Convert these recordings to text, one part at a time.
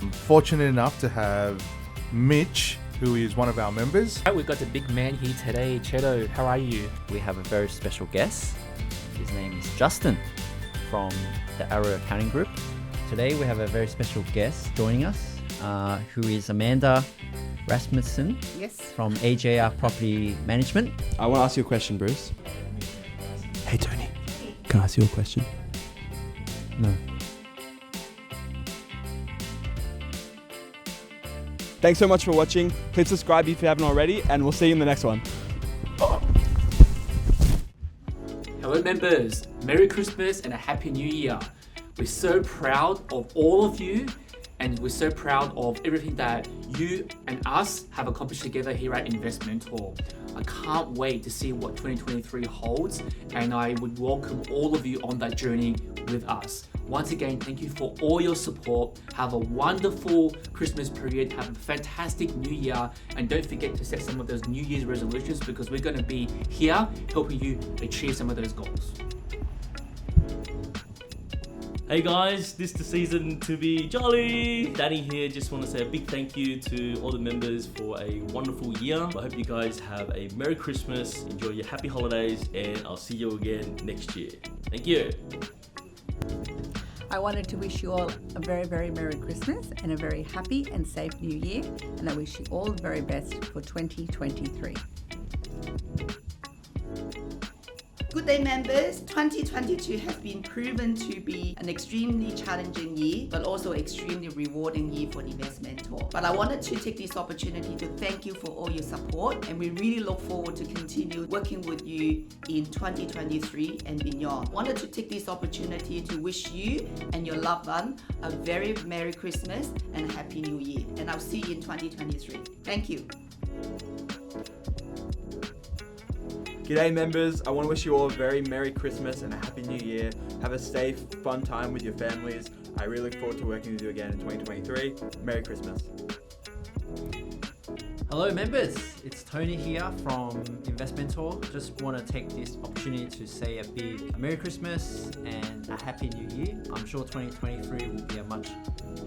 I'm fortunate enough to have Mitch, who is one of our members. Right, we've got the big man here today. Cheto, how are you? We have a very special guest. His name is Justin from the Arrow Accounting Group. Today we have a very special guest joining us, who is Amanda Rasmussen from AJR Property Management. I want to ask you a question, Bruce. Hey, Tony. Can I ask you a question? No. Thanks so much for watching. Please subscribe if you haven't already, and we'll see you in the next one. Hello members, Merry Christmas and a Happy New Year. We're so proud of all of you, and we're so proud of everything that you and us have accomplished together here at Investmentor. I can't wait to see what 2023 holds, and I would welcome all of you on that journey with us. Once again, thank you for all your support. Have a wonderful Christmas period. Have a fantastic New Year. And don't forget to set some of those New Year's resolutions, because we're going to be here helping you achieve some of those goals. Hey guys, this is the season to be jolly. Danny here. Just want to say a big thank you to all the members for a wonderful year. I hope you guys have a Merry Christmas, enjoy your happy holidays, and I'll see you again next year. Thank you. I wanted to wish you all a very, very Merry Christmas and a very happy and safe New Year. And I wish you all the very best for 2023. Good day members, 2022 has been proven to be an extremely challenging year, but also extremely rewarding year for the Investmentor. But I wanted to take this opportunity to thank you for all your support, and we really look forward to continue working with you in 2023 and beyond. Wanted to take this opportunity to wish you and your loved one a very Merry Christmas and Happy New Year. And I'll see you in 2023. Thank you. G'day members, I want to wish you all a very Merry Christmas and a Happy New Year. Have a safe, fun time with your families. I really look forward to working with you again in 2023. Merry Christmas. Hello members, it's Tony here from Investmentor. Just want to take this opportunity to say a big Merry Christmas and a Happy New Year. I'm sure 2023 will be a much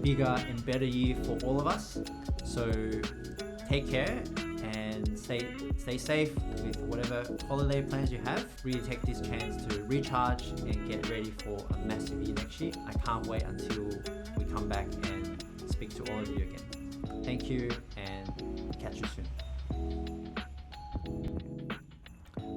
bigger and better year for all of us. So take care and stay safe with whatever holiday plans you have. Really take this chance to recharge and get ready for a massive year next year. I can't wait until we come back and speak to all of you again. Thank you and catch you soon.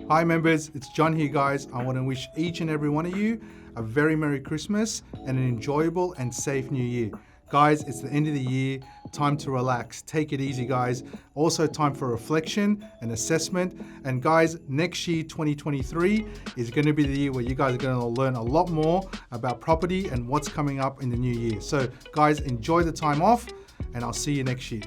Hi members, it's John here guys. I want to wish each and every one of you a very Merry Christmas and an enjoyable and safe New Year. Guys, it's the end of the year, time to relax. Take it easy, guys. Also time for reflection and assessment. And guys, next year, 2023, is going to be the year where you guys are going to learn a lot more about property and what's coming up in the new year. So guys, enjoy the time off, and I'll see you next year.